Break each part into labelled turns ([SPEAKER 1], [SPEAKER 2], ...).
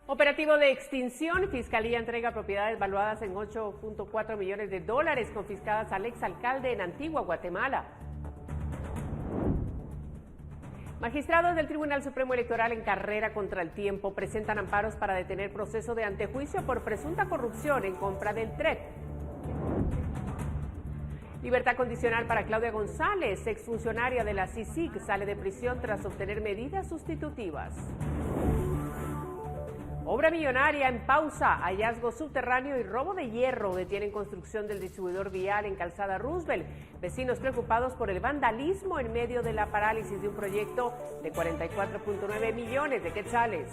[SPEAKER 1] Operativo de extinción. Fiscalía entrega propiedades valuadas en $8.4 millones confiscadas al exalcalde en Antigua Guatemala. Magistrados del Tribunal Supremo Electoral en carrera contra el tiempo presentan amparos para detener proceso de antejuicio por presunta corrupción en compra del TREP. Libertad condicional para Claudia González, exfuncionaria de la CICIG, sale de prisión tras obtener medidas sustitutivas. Obra millonaria en pausa, hallazgo subterráneo y robo de hierro detienen construcción del distribuidor vial en Calzada Roosevelt. Vecinos preocupados por el vandalismo en medio de la parálisis de un proyecto de 44.9 millones de quetzales.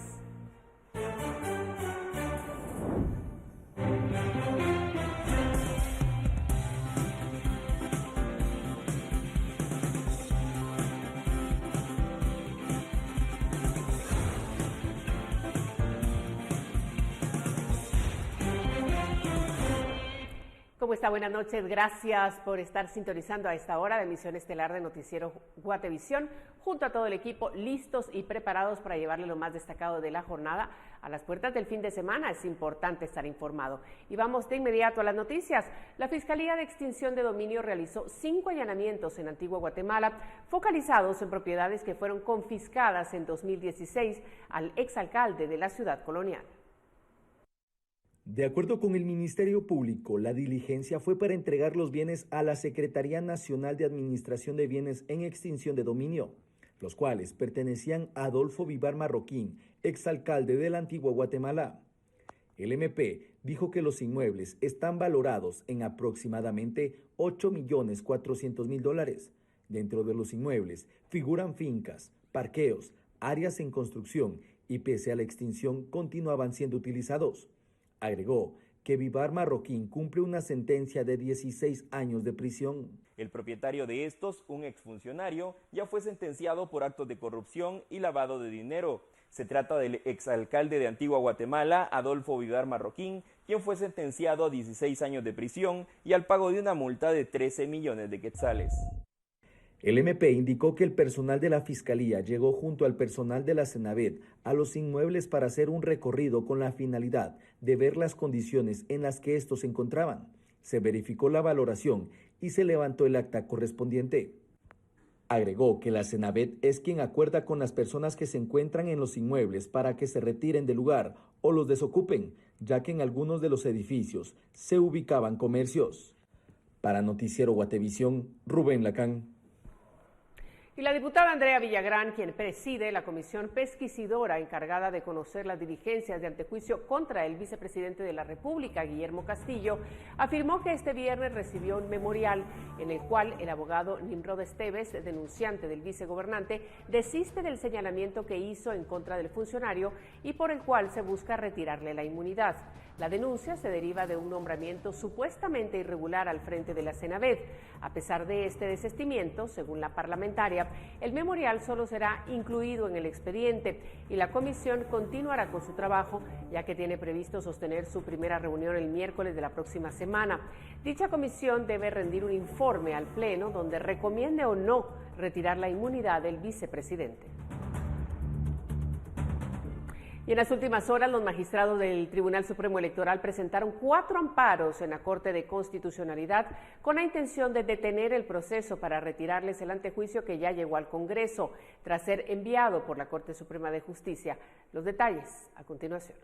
[SPEAKER 1] ¿Cómo está? Buenas noches. Gracias por estar sintonizando a esta hora de emisión estelar de Noticiero Guatevisión, junto a todo el equipo, listos y preparados para llevarle lo más destacado de la jornada. A las puertas del fin de semana es importante estar informado. Y vamos de inmediato a las noticias. La Fiscalía de Extinción de Dominio realizó 5 allanamientos en Antigua Guatemala, focalizados en propiedades que fueron confiscadas en 2016 al exalcalde de la ciudad colonial.
[SPEAKER 2] De acuerdo con el Ministerio Público, la diligencia fue para entregar los bienes a la Secretaría Nacional de Administración de Bienes en Extinción de Dominio, los cuales pertenecían a Adolfo Vivar Marroquín, exalcalde de la Antigua Guatemala. El MP dijo que los inmuebles están valorados en aproximadamente $8.400.000. Dentro de los inmuebles figuran fincas, parqueos, áreas en construcción y pese a la extinción continuaban siendo utilizados. Agregó que Vivar Marroquín cumple una sentencia de 16 años de prisión.
[SPEAKER 3] El propietario de estos, un exfuncionario, ya fue sentenciado por actos de corrupción y lavado de dinero. Se trata del exalcalde de Antigua Guatemala, Adolfo Vivar Marroquín, quien fue sentenciado a 16 años de prisión y al pago de una multa de 13 millones de quetzales.
[SPEAKER 2] El MP indicó que el personal de la Fiscalía llegó junto al personal de la Senavet a los inmuebles para hacer un recorrido con la finalidad de ver las condiciones en las que estos se encontraban. Se verificó la valoración y se levantó el acta correspondiente. Agregó que la Senavet es quien acuerda con las personas que se encuentran en los inmuebles para que se retiren del lugar o los desocupen, ya que en algunos de los edificios se ubicaban comercios. Para Noticiero Guatevisión, Rubén Lacán.
[SPEAKER 1] Y la diputada Andrea Villagrán, quien preside la comisión pesquisidora encargada de conocer las diligencias de antejuicio contra el vicepresidente de la República, Guillermo Castillo, afirmó que este viernes recibió un memorial en el cual el abogado Nimrod Esteves, denunciante del vicegobernante, desiste del señalamiento que hizo en contra del funcionario y por el cual se busca retirarle la inmunidad. La denuncia se deriva de un nombramiento supuestamente irregular al frente de la Senavet. A pesar de este desistimiento, según la parlamentaria, el memorial solo será incluido en el expediente y la comisión continuará con su trabajo, ya que tiene previsto sostener su primera reunión el miércoles de la próxima semana. Dicha comisión debe rendir un informe al Pleno donde recomiende o no retirar la inmunidad del vicepresidente. Y en las últimas horas, los magistrados del Tribunal Supremo Electoral presentaron 4 amparos en la Corte de Constitucionalidad con la intención de detener el proceso para retirarles el antejuicio que ya llegó al Congreso tras ser enviado por la Corte Suprema de Justicia. Los detalles a continuación.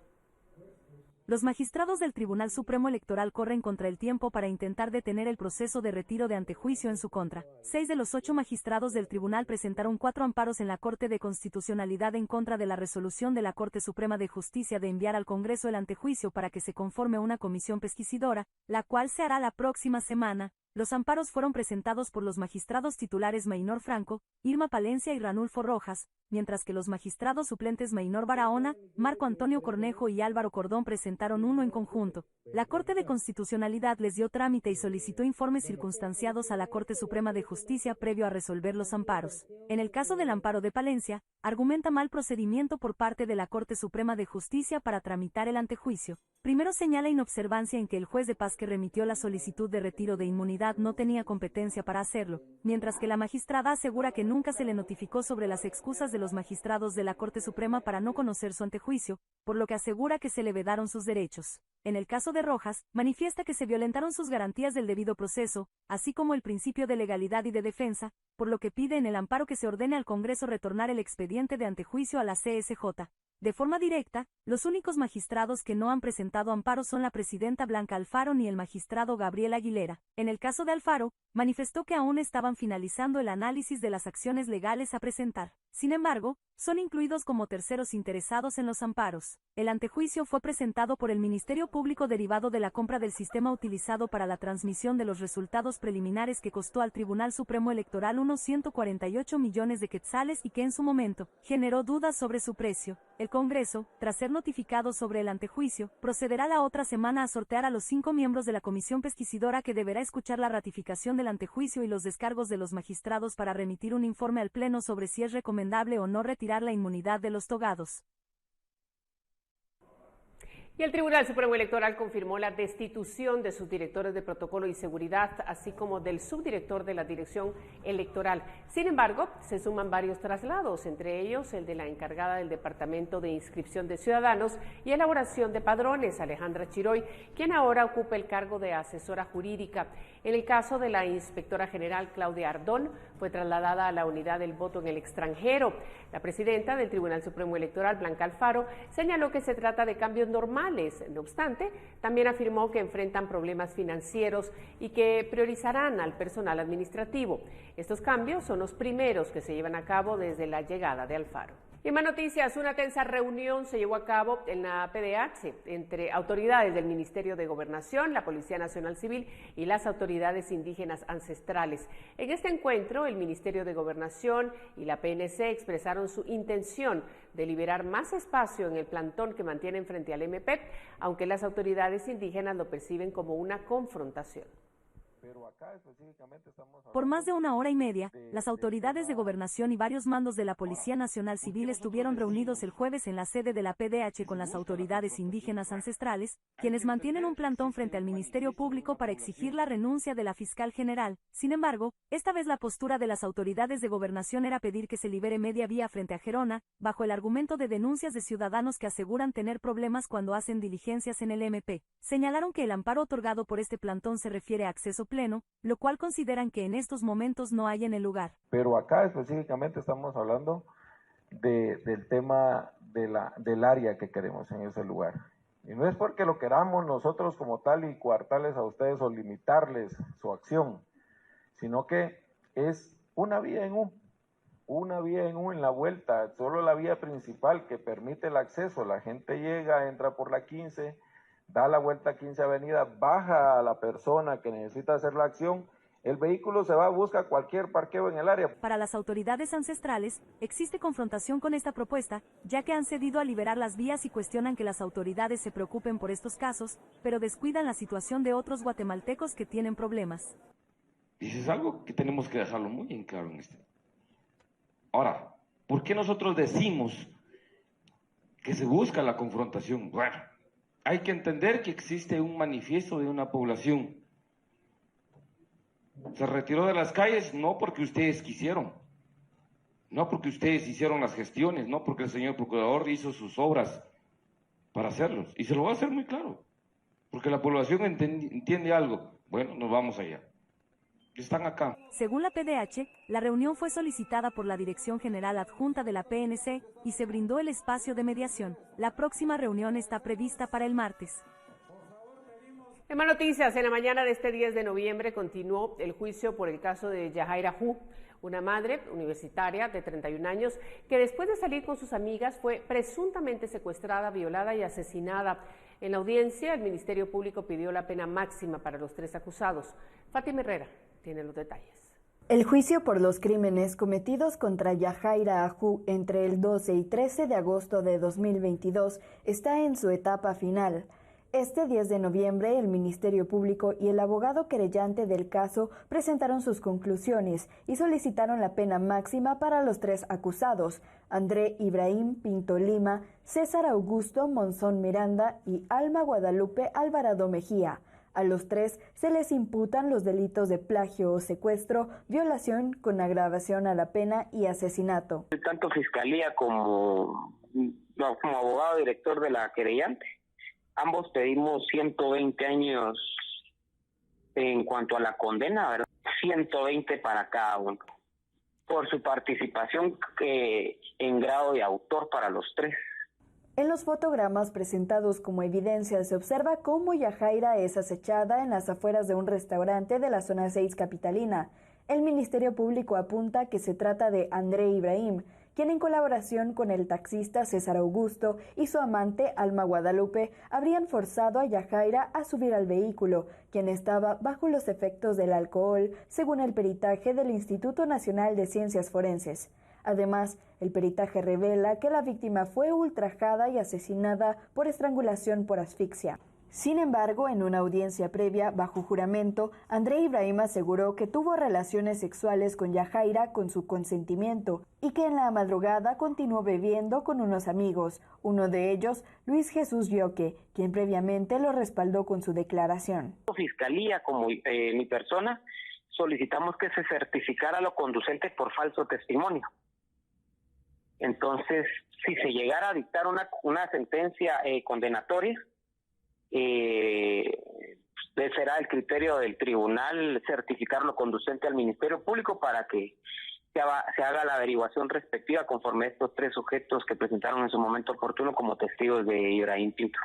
[SPEAKER 4] Los magistrados del Tribunal Supremo Electoral corren contra el tiempo para intentar detener el proceso de retiro de antejuicio en su contra. 6 de los 8 magistrados del tribunal presentaron 4 amparos en la Corte de Constitucionalidad en contra de la resolución de la Corte Suprema de Justicia de enviar al Congreso el antejuicio para que se conforme una comisión pesquisidora, la cual se hará la próxima semana. Los amparos fueron presentados por los magistrados titulares Maynor Franco, Irma Palencia y Ranulfo Rojas, mientras que los magistrados suplentes Maynor Barahona, Marco Antonio Cornejo y Álvaro Cordón presentaron presentaron uno en conjunto. La Corte de Constitucionalidad les dio trámite y solicitó informes circunstanciados a la Corte Suprema de Justicia previo a resolver los amparos. En el caso del amparo de Palencia, argumenta mal procedimiento por parte de la Corte Suprema de Justicia para tramitar el antejuicio. Primero señala inobservancia en que el juez de paz que remitió la solicitud de retiro de inmunidad no tenía competencia para hacerlo, mientras que la magistrada asegura que nunca se le notificó sobre las excusas de los magistrados de la Corte Suprema para no conocer su antejuicio, por lo que asegura que se le vedaron sus derechos. En el caso de Rojas, manifiesta que se violentaron sus garantías del debido proceso, así como el principio de legalidad y de defensa, por lo que pide en el amparo que se ordene al Congreso retornar el expediente de antejuicio a la CSJ. De forma directa, los únicos magistrados que no han presentado amparo son la presidenta Blanca Alfaro ni el magistrado Gabriel Aguilera. En el caso de Alfaro, manifestó que aún estaban finalizando el análisis de las acciones legales a presentar. Sin embargo, son incluidos como terceros interesados en los amparos. El antejuicio fue presentado por el Ministerio Público derivado de la compra del sistema utilizado para la transmisión de los resultados preliminares que costó al Tribunal Supremo Electoral unos 148 millones de quetzales y que en su momento generó dudas sobre su precio. El Congreso, tras ser notificado sobre el antejuicio, procederá la otra semana a sortear a los 5 miembros de la comisión pesquisidora que deberá escuchar la ratificación del antejuicio y los descargos de los magistrados para remitir un informe al Pleno sobre si es recomendable o no retirar la inmunidad de los togados.
[SPEAKER 1] Y el Tribunal Supremo Electoral confirmó la destitución de sus directores de protocolo y seguridad, así como del subdirector de la dirección electoral. Sin embargo, se suman varios traslados, entre ellos el de la encargada del Departamento de Inscripción de Ciudadanos y Elaboración de Padrones, Alejandra Chiroy, quien ahora ocupa el cargo de asesora jurídica. En el caso de la inspectora general Claudia Ardón, fue trasladada a la unidad del voto en el extranjero. La presidenta del Tribunal Supremo Electoral, Blanca Alfaro, señaló que se trata de cambios normales. No obstante, también afirmó que enfrentan problemas financieros y que priorizarán al personal administrativo. Estos cambios son los primeros que se llevan a cabo desde la llegada de Alfaro. Y más noticias, una tensa reunión se llevó a cabo en la PDH entre autoridades del Ministerio de Gobernación, la Policía Nacional Civil y las autoridades indígenas ancestrales. En este encuentro, el Ministerio de Gobernación y la PNC expresaron su intención de liberar más espacio en el plantón que mantienen frente al MP, aunque las autoridades indígenas lo perciben como una confrontación.
[SPEAKER 4] Por más de 1 hora y media, las autoridades de gobernación y varios mandos de la Policía Nacional Civil estuvieron reunidos el jueves en la sede de la PDH con las autoridades indígenas ancestrales, quienes mantienen un plantón frente al Ministerio Público para exigir la renuncia de la fiscal general. Sin embargo, esta vez la postura de las autoridades de gobernación era pedir que se libere media vía frente a Gerona, bajo el argumento de denuncias de ciudadanos que aseguran tener problemas cuando hacen diligencias en el MP. Señalaron que el amparo otorgado por este plantón se refiere a acceso pleno, lo cual consideran que en estos momentos no hay en el lugar.
[SPEAKER 5] Pero acá específicamente estamos hablando del tema del área que queremos en ese lugar. Y no es porque lo queramos nosotros como tal y coartarles a ustedes o limitarles su acción, sino que es una vía en en la vuelta, solo la vía principal que permite el acceso. La gente llega, entra por la 15, da la vuelta a 15 Avenida, baja a la persona que necesita hacer la acción, el vehículo se va, busca cualquier parqueo en el área.
[SPEAKER 4] Para las autoridades ancestrales, existe confrontación con esta propuesta, ya que han cedido a liberar las vías y cuestionan que las autoridades se preocupen por estos casos, pero descuidan la situación de otros guatemaltecos que tienen problemas.
[SPEAKER 6] Y eso es algo que tenemos que dejarlo muy en claro en este. Ahora, ¿por qué nosotros decimos que se busca la confrontación? Bueno, hay que entender que existe un manifiesto de una población. Se retiró de las calles no porque ustedes quisieron, no porque ustedes hicieron las gestiones, no porque el señor procurador hizo sus obras para hacerlos. Y se lo va a hacer muy claro, porque la población entiende algo. Bueno, nos vamos allá. Están acá.
[SPEAKER 4] Según la PDH, la reunión fue solicitada por la Dirección General Adjunta de la PNC y se brindó el espacio de mediación. La próxima reunión está prevista para el martes.
[SPEAKER 1] En más noticias, en la mañana de este 10 de noviembre continuó el juicio por el caso de Yajaira Hu, una madre universitaria de 31 años que después de salir con sus amigas fue presuntamente secuestrada, violada y asesinada. En la audiencia, el Ministerio Público pidió la pena máxima para los 3 acusados. Fátima Herrera tiene los detalles.
[SPEAKER 7] El juicio por los crímenes cometidos contra Yajaira Ajú entre el 12 y 13 de agosto de 2022 está en su etapa final. Este 10 de noviembre, el Ministerio Público y el abogado querellante del caso presentaron sus conclusiones y solicitaron la pena máxima para los 3 acusados, André Ibrahim Pinto Lima, César Augusto Monzón Miranda y Alma Guadalupe Alvarado Mejía. A los 3 se les imputan los delitos de plagio o secuestro, violación con agravación a la pena y asesinato.
[SPEAKER 8] Tanto Fiscalía como abogado director de la querellante, ambos pedimos 120 años en cuanto a la condena, ¿verdad? 120 para cada uno, por su participación en grado de autor para los 3.
[SPEAKER 7] En los fotogramas presentados como evidencia se observa cómo Yajaira es acechada en las afueras de un restaurante de la zona 6 capitalina. El Ministerio Público apunta que se trata de André Ibrahim, quien en colaboración con el taxista César Augusto y su amante Alma Guadalupe habrían forzado a Yajaira a subir al vehículo, quien estaba bajo los efectos del alcohol, según el peritaje del Instituto Nacional de Ciencias Forenses. Además, el peritaje revela que la víctima fue ultrajada y asesinada por estrangulación por asfixia. Sin embargo, en una audiencia previa, bajo juramento, André Ibrahim aseguró que tuvo relaciones sexuales con Yajaira con su consentimiento y que en la madrugada continuó bebiendo con unos amigos, uno de ellos, Luis Jesús Yoque, quien previamente lo respaldó con su declaración.
[SPEAKER 8] Fiscalía, como mi persona, solicitamos que se certificara lo conducente por falso testimonio. Entonces, si se llegara a dictar una sentencia condenatoria, será el criterio del tribunal certificar lo conducente al Ministerio Público para que se haga la averiguación respectiva conforme a estos 3 sujetos que presentaron en su momento oportuno como testigos de Ibrahim Pinto.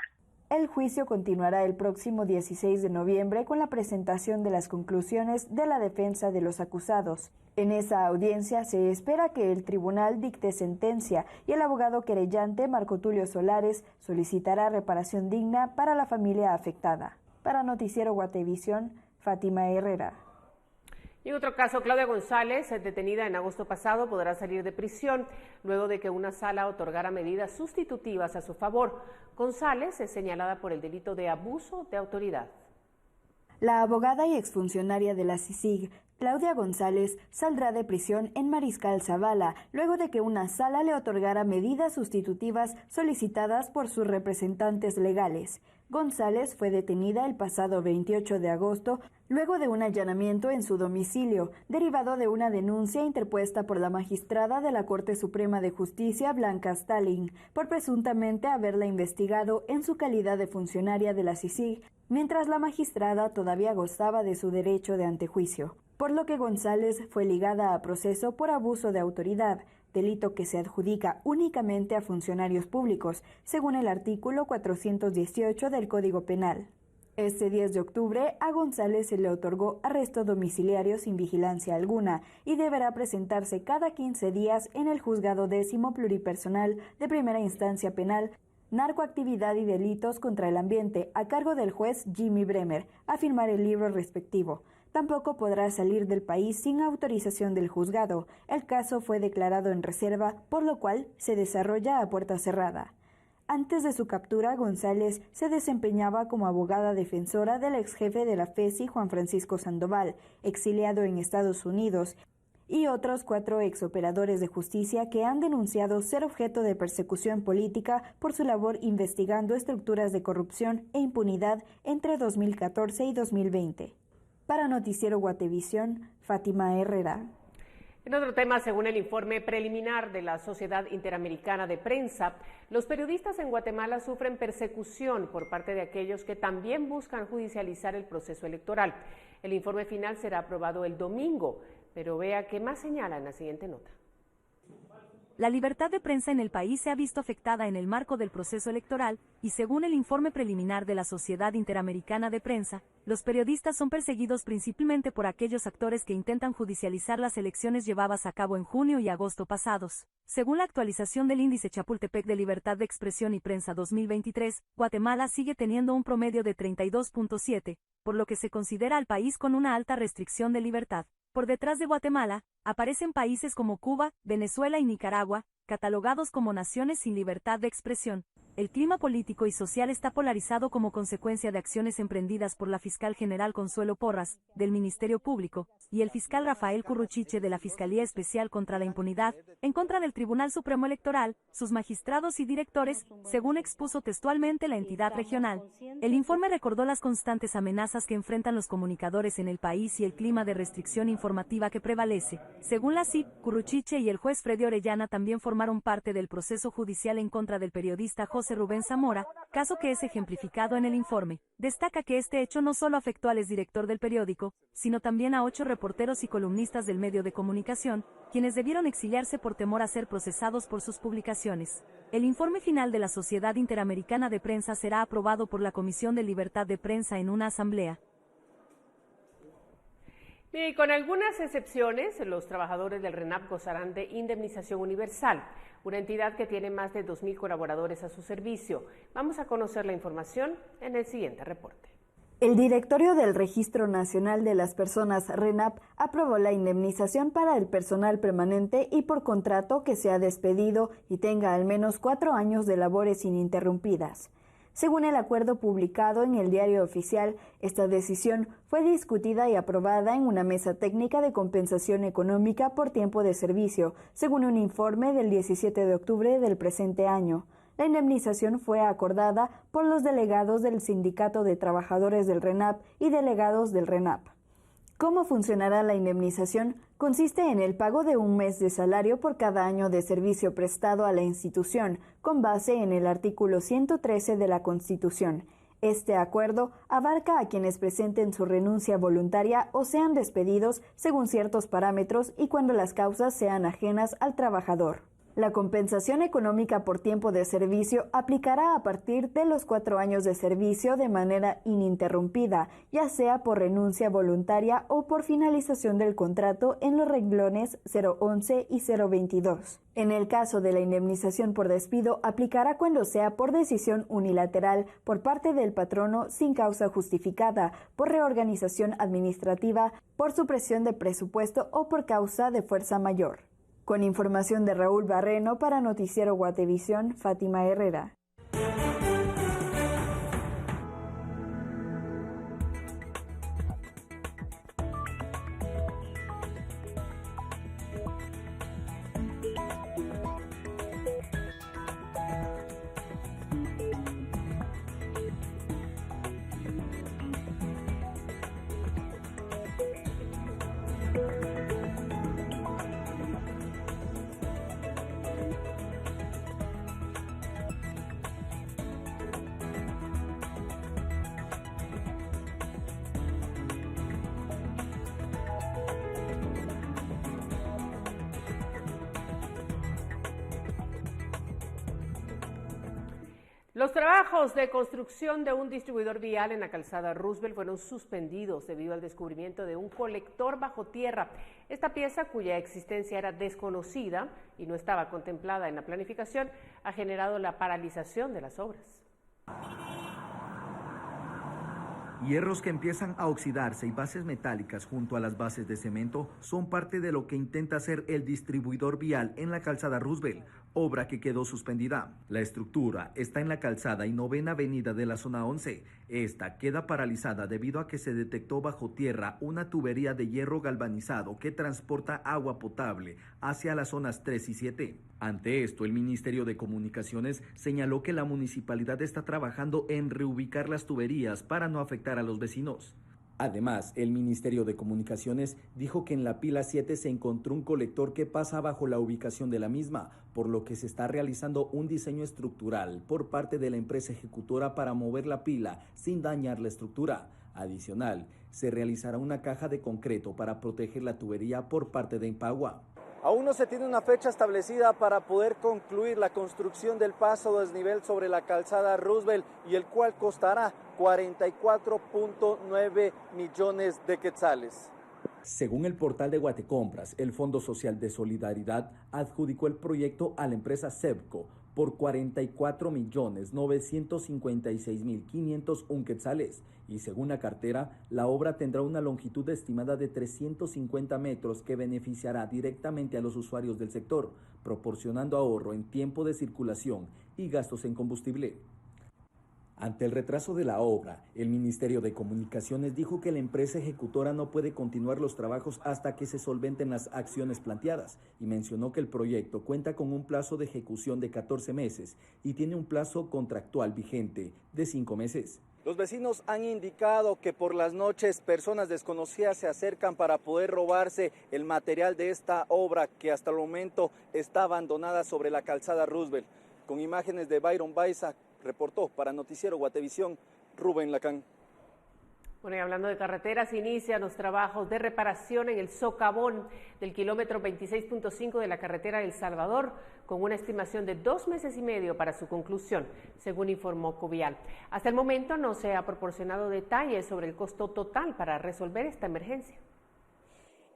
[SPEAKER 7] El juicio continuará el próximo 16 de noviembre con la presentación de las conclusiones de la defensa de los acusados. En esa audiencia se espera que el tribunal dicte sentencia y el abogado querellante Marco Tulio Solares solicitará reparación digna para la familia afectada. Para Noticiero Guatevisión, Fátima Herrera.
[SPEAKER 1] Y en otro caso, Claudia González, detenida en agosto pasado, podrá salir de prisión luego de que una sala otorgara medidas sustitutivas a su favor. González es señalada por el delito de abuso de autoridad.
[SPEAKER 7] La abogada y exfuncionaria de la CICIG, Claudia González, saldrá de prisión en Mariscal Zavala, luego de que una sala le otorgara medidas sustitutivas solicitadas por sus representantes legales. González fue detenida el pasado 28 de agosto, luego de un allanamiento en su domicilio, derivado de una denuncia interpuesta por la magistrada de la Corte Suprema de Justicia, Blanca Stalin, por presuntamente haberla investigado en su calidad de funcionaria de la CICIG, mientras la magistrada todavía gozaba de su derecho de antejuicio, por lo que González fue ligada a proceso por abuso de autoridad, delito que se adjudica únicamente a funcionarios públicos, según el artículo 418 del Código Penal. Este 10 de octubre, a González se le otorgó arresto domiciliario sin vigilancia alguna y deberá presentarse cada 15 días en el Juzgado 10º Pluripersonal de Primera Instancia Penal, Narcoactividad y Delitos contra el Ambiente, a cargo del juez Jimmy Bremer, a firmar el libro respectivo. Tampoco podrá salir del país sin autorización del juzgado. El caso fue declarado en reserva, por lo cual se desarrolla a puerta cerrada. Antes de su captura, González se desempeñaba como abogada defensora del ex jefe de la FESI, Juan Francisco Sandoval, exiliado en Estados Unidos, y otros 4 exoperadores de justicia que han denunciado ser objeto de persecución política por su labor investigando estructuras de corrupción e impunidad entre 2014 y 2020. Para Noticiero Guatevisión, Fátima Herrera.
[SPEAKER 1] En otro tema, según el informe preliminar de la Sociedad Interamericana de Prensa, los periodistas en Guatemala sufren persecución por parte de aquellos que también buscan judicializar el proceso electoral. El informe final será aprobado el domingo, pero vea qué más señala en la siguiente nota.
[SPEAKER 4] La libertad de prensa en el país se ha visto afectada en el marco del proceso electoral y según el informe preliminar de la Sociedad Interamericana de Prensa, los periodistas son perseguidos principalmente por aquellos actores que intentan judicializar las elecciones llevadas a cabo en junio y agosto pasados. Según la actualización del Índice Chapultepec de Libertad de Expresión y Prensa 2023, Guatemala sigue teniendo un promedio de 32.7, por lo que se considera al país con una alta restricción de libertad. Por detrás de Guatemala, aparecen países como Cuba, Venezuela y Nicaragua, catalogados como naciones sin libertad de expresión. El clima político y social está polarizado como consecuencia de acciones emprendidas por la fiscal general Consuelo Porras, del Ministerio Público, y el fiscal Rafael Curruchiche de la Fiscalía Especial contra la Impunidad, en contra del Tribunal Supremo Electoral, sus magistrados y directores, según expuso textualmente la entidad regional. El informe recordó las constantes amenazas que enfrentan los comunicadores en el país y el clima de restricción informativa que prevalece. Según la CIP, Curruchiche y el juez Freddy Orellana también formaron parte del proceso judicial en contra del periodista José Rubén Zamora, caso que es ejemplificado en el informe. Destaca que este hecho no solo afectó al exdirector del periódico, sino también a 8 reporteros y columnistas del medio de comunicación, quienes debieron exiliarse por temor a ser procesados por sus publicaciones. El informe final de la Sociedad Interamericana de Prensa será aprobado por la Comisión de Libertad de Prensa en una asamblea.
[SPEAKER 1] Y con algunas excepciones, los trabajadores del RENAP gozarán de indemnización universal, una entidad que tiene más de 2.000 colaboradores a su servicio. Vamos a conocer la información en el siguiente reporte.
[SPEAKER 7] El directorio del Registro Nacional de las Personas RENAP aprobó la indemnización para el personal permanente y por contrato que sea despedido y tenga al menos 4 años de labores ininterrumpidas. Según el acuerdo publicado en el Diario Oficial, esta decisión fue discutida y aprobada en una mesa técnica de compensación económica por tiempo de servicio, según un informe del 17 de octubre del presente año. La indemnización fue acordada por los delegados del Sindicato de Trabajadores del RENAP y delegados del RENAP. ¿Cómo funcionará la indemnización? Consiste en el pago de un mes de salario por cada año de servicio prestado a la institución, con base en el artículo 113 de la Constitución. Este acuerdo abarca a quienes presenten su renuncia voluntaria o sean despedidos según ciertos parámetros y cuando las causas sean ajenas al trabajador. La compensación económica por tiempo de servicio aplicará a partir de los 4 años de servicio de manera ininterrumpida, ya sea por renuncia voluntaria o por finalización del contrato en los renglones 011 y 022. En el caso de la indemnización por despido, aplicará cuando sea por decisión unilateral por parte del patrono sin causa justificada, por reorganización administrativa, por supresión de presupuesto o por causa de fuerza mayor. Con información de Raúl Barreno para Noticiero Guatevisión, Fátima Herrera.
[SPEAKER 1] Los trabajos de construcción de un distribuidor vial en la calzada Roosevelt fueron suspendidos debido al descubrimiento de un colector bajo tierra. Esta pieza, cuya existencia era desconocida y no estaba contemplada en la planificación, ha generado la paralización de las obras.
[SPEAKER 2] Hierros que empiezan a oxidarse y bases metálicas junto a las bases de cemento son parte de lo que intenta hacer el distribuidor vial en la calzada Roosevelt, obra que quedó suspendida. La estructura está en la calzada y 9ª avenida de la zona 11. Esta queda paralizada debido a que se detectó bajo tierra una tubería de hierro galvanizado que transporta agua potable hacia las zonas 3 y 7. Ante esto, el Ministerio de Comunicaciones señaló que la municipalidad está trabajando en reubicar las tuberías para no afectar a los vecinos. Además, el Ministerio de Comunicaciones dijo que en la pila 7 se encontró un colector que pasa bajo la ubicación de la misma, por lo que se está realizando un diseño estructural por parte de la empresa ejecutora para mover la pila sin dañar la estructura. Adicional, se realizará una caja de concreto para proteger la tubería por parte de Impagua.
[SPEAKER 9] Aún no se tiene una fecha establecida para poder concluir la construcción del paso desnivel sobre la calzada Roosevelt y el cual costará 44.9 millones de quetzales.
[SPEAKER 2] Según el portal de Guatecompras, el Fondo Social de Solidaridad adjudicó el proyecto a la empresa SEBCO por 44.956.501 quetzales y según la cartera, la obra tendrá una longitud estimada de 350 metros que beneficiará directamente a los usuarios del sector, proporcionando ahorro en tiempo de circulación y gastos en combustible. Ante el retraso de la obra, el Ministerio de Comunicaciones dijo que la empresa ejecutora no puede continuar los trabajos hasta que se solventen las acciones planteadas y mencionó que el proyecto cuenta con un plazo de ejecución de 14 meses y tiene un plazo contractual vigente de 5 meses.
[SPEAKER 9] Los vecinos han indicado que por las noches personas desconocidas se acercan para poder robarse el material de esta obra que hasta el momento está abandonada sobre la calzada Roosevelt. Con imágenes de Byron Baiza, reportó para Noticiero Guatevisión, Rubén Lacán.
[SPEAKER 1] Bueno, y hablando de carreteras, inician los trabajos de reparación en el socavón del kilómetro 26.5 de la carretera El Salvador, con una estimación de 2 meses y medio para su conclusión, según informó Covial. Hasta el momento no se ha proporcionado detalles sobre el costo total para resolver esta emergencia.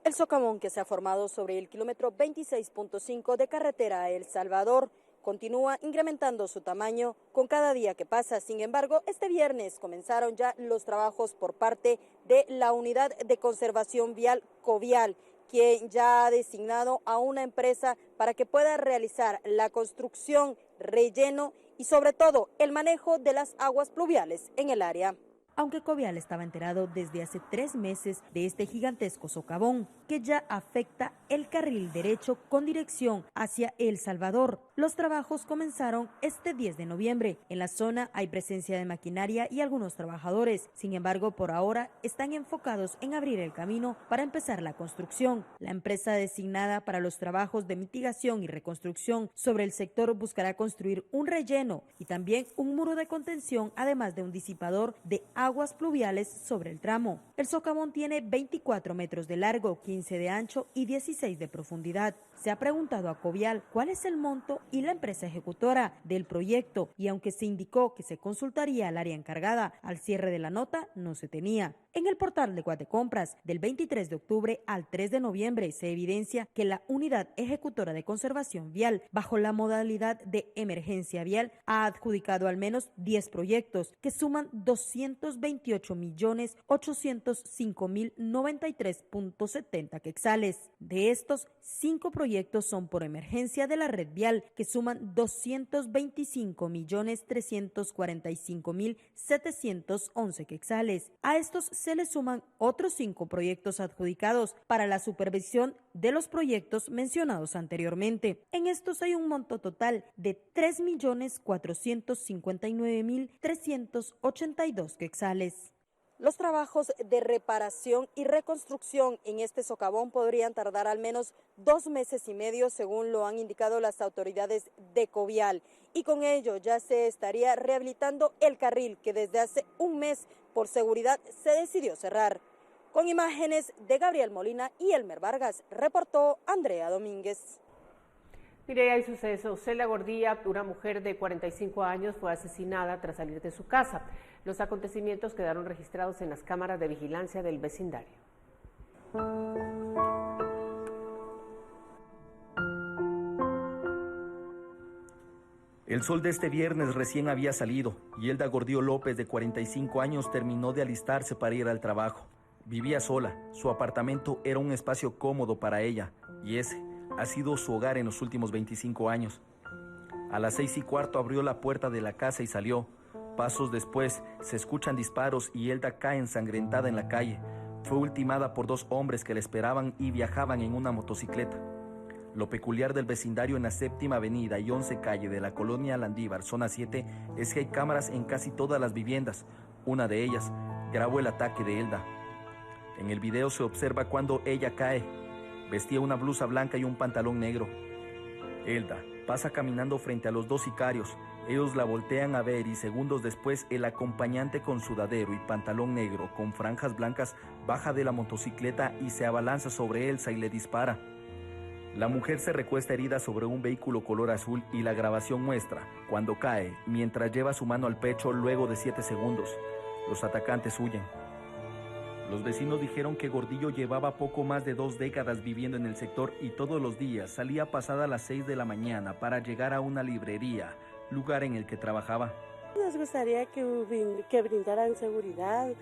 [SPEAKER 10] El socavón que se ha formado sobre el kilómetro 26.5 de carretera El Salvador continúa incrementando su tamaño con cada día que pasa. Sin embargo, este viernes comenzaron ya los trabajos por parte de la Unidad de Conservación Vial Covial, quien ya ha designado a una empresa para que pueda realizar la construcción, relleno y sobre todo el manejo de las aguas pluviales en el área. Aunque Covial estaba enterado desde hace 3 meses de este gigantesco socavón que ya afecta el carril derecho con dirección hacia El Salvador. Los trabajos comenzaron este 10 de noviembre. En la zona hay presencia de maquinaria y algunos trabajadores. Sin embargo, por ahora están enfocados en abrir el camino para empezar la construcción. La empresa designada para los trabajos de mitigación y reconstrucción sobre el sector buscará construir un relleno y también un muro de contención, además de un disipador de aguas pluviales sobre el tramo. El socavón tiene 24 metros de largo, 15 de ancho y 16 de profundidad. Se ha preguntado a Covial cuál es el monto y la empresa ejecutora del proyecto, y aunque se indicó que se consultaría al área encargada, al cierre de la nota no se tenía. En el portal de Guatecompras, del 23 de octubre al 3 de noviembre, se evidencia que la Unidad Ejecutora de Conservación Vial, bajo la modalidad de emergencia vial, ha adjudicado al menos 10 proyectos que suman 228.805.093.70 quetzales. De estos, 5 proyectos son por emergencia de la red vial, que suman 225.345.711 quetzales. A estos se le suman otros 5 proyectos adjudicados para la supervisión de los proyectos mencionados anteriormente. En estos hay un monto total de 3.459.382 quetzales. Los trabajos de reparación y reconstrucción en este socavón podrían tardar al menos 2 meses y medio, según lo han indicado las autoridades de Covial. Y con ello ya se estaría rehabilitando el carril que desde hace un mes, por seguridad, se decidió cerrar. Con imágenes de Gabriel Molina y Elmer Vargas, reportó Andrea Domínguez.
[SPEAKER 1] Mire, hay sucesos. Celia Gordía, una mujer de 45 años, fue asesinada tras salir de su casa. Los acontecimientos quedaron registrados en las cámaras de vigilancia del vecindario.
[SPEAKER 2] El sol de este viernes recién había salido y Elda Gordillo López, de 45 años, terminó de alistarse para ir al trabajo. Vivía sola, su apartamento era un espacio cómodo para ella y ese ha sido su hogar en los últimos 25 años. A las 6:15 abrió la puerta de la casa y salió. Pasos después se escuchan disparos y Elda cae ensangrentada en la calle. Fue ultimada por 2 hombres que la esperaban y viajaban en una motocicleta. Lo peculiar del vecindario en la 7ª Avenida y 11 Calle de la colonia Landívar, zona 7, es que hay cámaras en casi todas las viviendas. Una de ellas grabó el ataque de Elda. En el video se observa cuando ella cae. Vestía una blusa blanca y un pantalón negro. Elda pasa caminando frente a los 2 sicarios. Ellos la voltean a ver y segundos después el acompañante con sudadero y pantalón negro con franjas blancas baja de la motocicleta y se abalanza sobre Elsa y le dispara. La mujer se recuesta herida sobre un vehículo color azul y la grabación muestra cuando cae mientras lleva su mano al pecho luego de 7 segundos. Los atacantes huyen. Los vecinos dijeron que Gordillo llevaba poco más de 2 décadas viviendo en el sector y todos los días salía pasada las 6 de la mañana para llegar a una librería, lugar en el que trabajaba.
[SPEAKER 11] Nos gustaría que brindaran seguridad,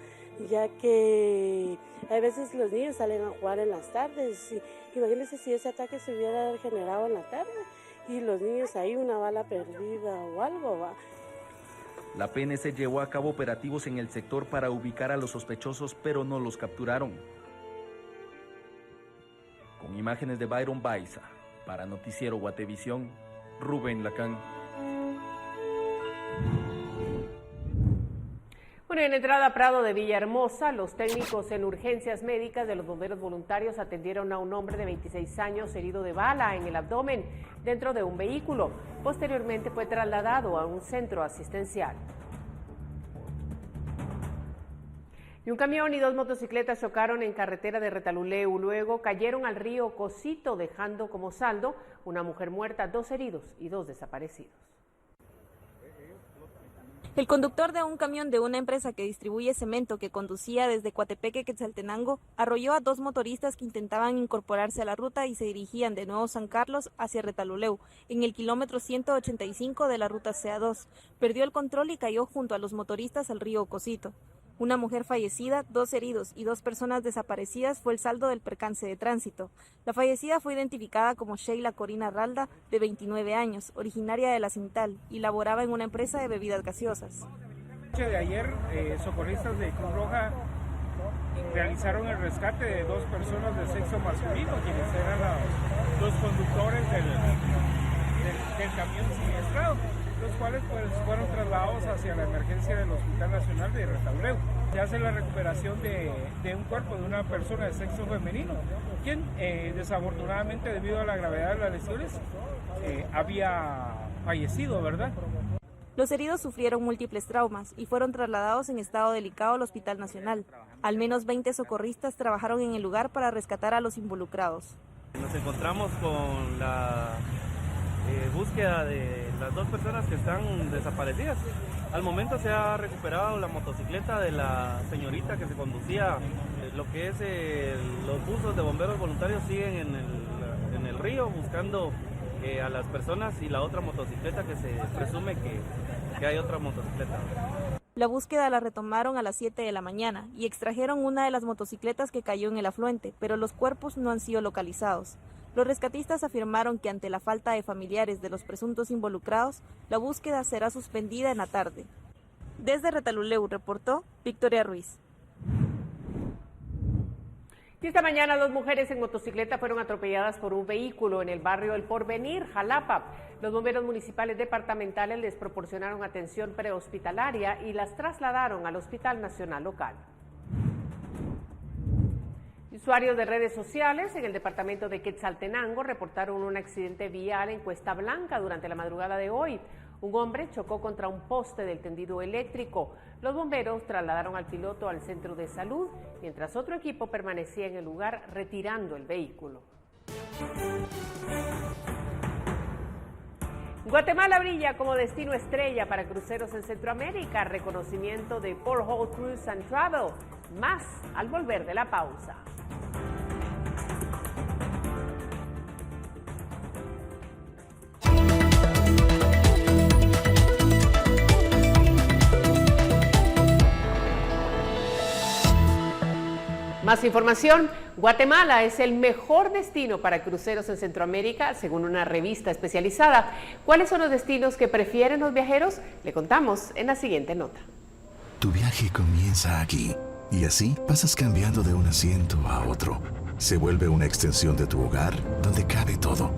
[SPEAKER 11] ya que a veces los niños salen a jugar en las tardes. Imagínense si ese ataque se hubiera generado en la tarde y los niños ahí una bala perdida o algo va.
[SPEAKER 2] La PNC llevó a cabo operativos en el sector para ubicar a los sospechosos, pero no los capturaron. Con imágenes de Byron Baiza, para Noticiero Guatevisión, Rubén Lacán.
[SPEAKER 1] Bueno, en la entrada Prado de Villahermosa, los técnicos en urgencias médicas de los bomberos voluntarios atendieron a un hombre de 26 años herido de bala en el abdomen dentro de un vehículo. Posteriormente fue trasladado a un centro asistencial. Y un camión y 2 motocicletas chocaron en carretera de Retaluleu, luego cayeron al río Cosito, dejando como saldo una mujer muerta, 2 heridos y 2 desaparecidos.
[SPEAKER 12] El conductor de un camión de una empresa que distribuye cemento que conducía desde Coatepeque, Quetzaltenango, arrolló a 2 motoristas que intentaban incorporarse a la ruta y se dirigían de Nuevo San Carlos hacia Retaluleu, en el kilómetro 185 de la ruta CA2. Perdió el control y cayó junto a los motoristas al río Cosito. Una mujer fallecida, 2 heridos y 2 personas desaparecidas fue el saldo del percance de tránsito. La fallecida fue identificada como Sheila Corina Ralda, de 29 años, originaria de La Cintal, y laboraba en una empresa de bebidas gaseosas.
[SPEAKER 13] La noche de ayer, socorristas de Cruz Roja realizaron el rescate de 2 personas de sexo masculino, quienes eran los conductores del camión siniestrado, los cuales pues fueron trasladados hacia la emergencia del Hospital Nacional de Retaluleu. Se hace la recuperación de un cuerpo de una persona de sexo femenino, quien desafortunadamente, debido a la gravedad de las lesiones, había fallecido, ¿verdad?
[SPEAKER 12] Los heridos sufrieron múltiples traumas y fueron trasladados en estado delicado al Hospital Nacional. Al menos 20 socorristas trabajaron en el lugar para rescatar a los involucrados.
[SPEAKER 14] Nos encontramos con la búsqueda de las 2 personas que están desaparecidas. Al momento se ha recuperado la motocicleta de la señorita que se conducía. Lo que es los buzos de bomberos voluntarios siguen en el río buscando a las personas, y la otra motocicleta que se presume que hay otra motocicleta.
[SPEAKER 12] La búsqueda la retomaron a las 7 de la mañana y extrajeron una de las motocicletas que cayó en el afluente, pero los cuerpos no han sido localizados. Los rescatistas afirmaron que ante la falta de familiares de los presuntos involucrados, la búsqueda será suspendida en la tarde. Desde Retaluleu reportó Victoria Ruiz.
[SPEAKER 1] Y esta mañana 2 mujeres en motocicleta fueron atropelladas por un vehículo en el barrio El Porvenir, Jalapa. Los bomberos municipales departamentales les proporcionaron atención prehospitalaria y las trasladaron al Hospital Nacional local. Usuarios de redes sociales en el departamento de Quetzaltenango reportaron un accidente vial en Cuesta Blanca durante la madrugada de hoy. Un hombre chocó contra un poste del tendido eléctrico. Los bomberos trasladaron al piloto al centro de salud, mientras otro equipo permanecía en el lugar retirando el vehículo. Guatemala brilla como destino estrella para cruceros en Centroamérica. Reconocimiento de Port Hall Cruise and Travel. Más al volver de la pausa. Más información, Guatemala es el mejor destino para cruceros en Centroamérica, según una revista especializada. ¿Cuáles son los destinos que prefieren los viajeros? Le contamos en la siguiente nota.
[SPEAKER 15] Tu viaje comienza aquí, y así pasas cambiando de un asiento a otro. Se vuelve una extensión de tu hogar, donde cabe todo.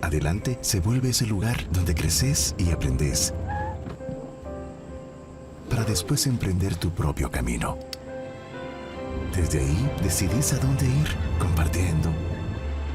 [SPEAKER 15] Adelante se vuelve ese lugar donde creces y aprendes, para después emprender tu propio camino. Desde ahí decidís a dónde ir, compartiendo,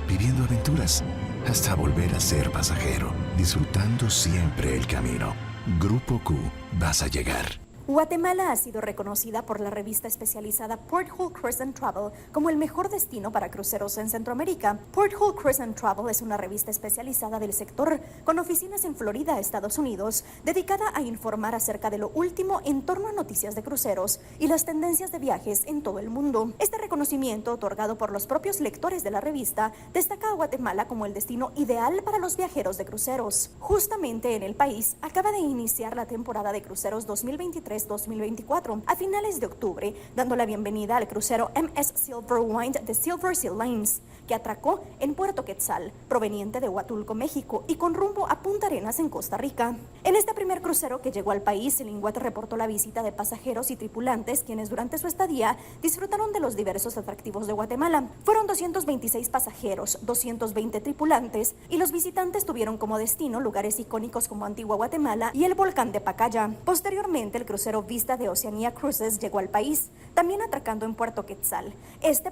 [SPEAKER 15] viviendo aventuras, hasta volver a ser pasajero, disfrutando siempre el camino. Grupo Q, vas a llegar.
[SPEAKER 16] Guatemala ha sido reconocida por la revista especializada Port Hall Cruise and Travel como el mejor destino para cruceros en Centroamérica. Port Hall Cruise and Travel es una revista especializada del sector con oficinas en Florida, Estados Unidos, dedicada a informar acerca de lo último en torno a noticias de cruceros y las tendencias de viajes en todo el mundo. Este reconocimiento, otorgado por los propios lectores de la revista, destaca a Guatemala como el destino ideal para los viajeros de cruceros. Justamente en el país acaba de iniciar la temporada de cruceros 2023 23, 2024, a finales de octubre, dando la bienvenida al crucero MS Silverwind de Silver Sea Lines, que atracó en Puerto Quetzal, proveniente de Huatulco, México, y con rumbo a Punta Arenas en Costa Rica. En este primer crucero que llegó al país, el INGUAT reportó la visita de pasajeros y tripulantes, quienes durante su estadía disfrutaron de los diversos atractivos de Guatemala. Fueron 226 pasajeros, 220 tripulantes, y los visitantes tuvieron como destino lugares icónicos como Antigua Guatemala y el volcán de Pacaya. Posteriormente, el crucero Vista de Oceanía Cruises llegó al país, también atracando en Puerto Quetzal,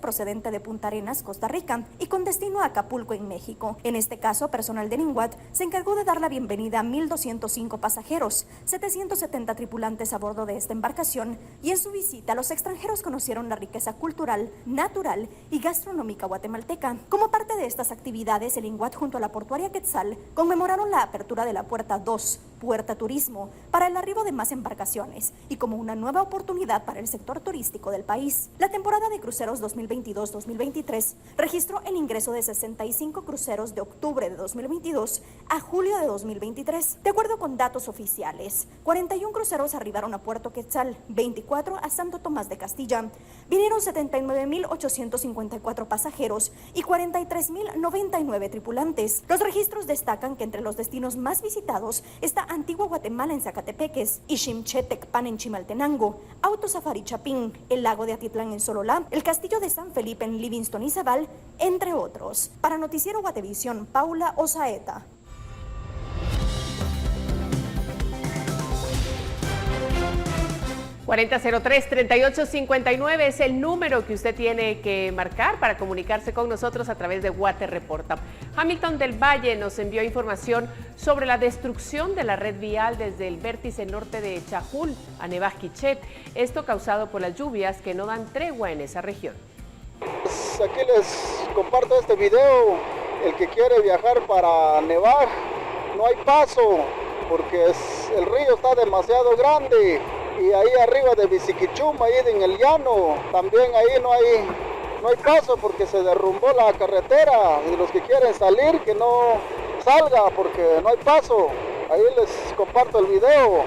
[SPEAKER 16] procedente de Punta Arenas, Costa Rica, y con destino a Acapulco, en México. En este caso, personal del INGUAT se encargó de dar la bienvenida a 1,205 pasajeros, 770 tripulantes a bordo de esta embarcación, y en su visita los extranjeros conocieron la riqueza cultural, natural y gastronómica guatemalteca. Como parte de estas actividades, el INGUAT junto a la portuaria Quetzal conmemoraron la apertura de la Puerta 2, Puerta Turismo, para el arribo de más embarcaciones y como una nueva oportunidad para el sector turístico del país. La temporada de cruceros 2022-2023 registró el ingreso de 65 cruceros de octubre de 2022 a julio de 2023. De acuerdo con datos oficiales, 41 cruceros arribaron a Puerto Quetzal, 24 a Santo Tomás de Castilla. Vinieron 79,854 pasajeros y 43,099 tripulantes. Los registros destacan que entre los destinos más visitados está Antigua Guatemala en Zacatepeques, Iximchetecpan en Chimaltenango, Auto Safari Chapín, el lago de Atitlán en Sololá, el castillo de San Felipe en Livingston y Zabal, entre otros. Para Noticiero Guatevisión, Paula Osaeta.
[SPEAKER 1] ...4003-3859 es el número que usted tiene que marcar para comunicarse con nosotros a través de Guate Reporta. Hamilton del Valle nos envió información sobre la destrucción de la red vial desde el vértice norte de Chajul a Nevax-Quiché, esto causado por las lluvias que no dan tregua en esa región.
[SPEAKER 17] Aquí les comparto este video. El que quiere viajar para Nevax, no hay paso porque el río está demasiado grande. Y ahí arriba de Biciquichum, ahí en el llano, también ahí no hay paso porque se derrumbó la carretera. Y los que quieren salir, que no salga porque no hay paso. Ahí les comparto el video.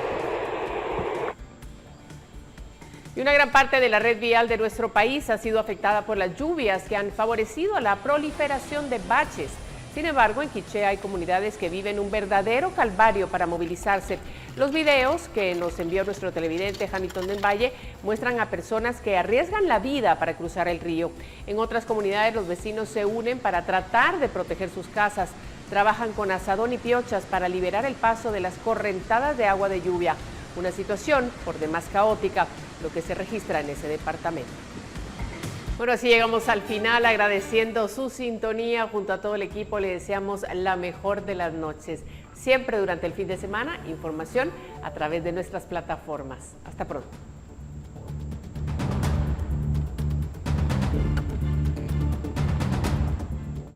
[SPEAKER 1] Y una gran parte de la red vial de nuestro país ha sido afectada por las lluvias que han favorecido la proliferación de baches. Sin embargo, en Quiché hay comunidades que viven un verdadero calvario para movilizarse. Los videos que nos envió nuestro televidente Hamilton del Valle muestran a personas que arriesgan la vida para cruzar el río. En otras comunidades los vecinos se unen para tratar de proteger sus casas. Trabajan con azadón y piochas para liberar el paso de las correntadas de agua de lluvia. Una situación por demás caótica, lo que se registra en ese departamento. Bueno, así llegamos al final, agradeciendo su sintonía. Junto a todo el equipo le deseamos la mejor de las noches. Siempre durante el fin de semana, información a través de nuestras plataformas. Hasta pronto.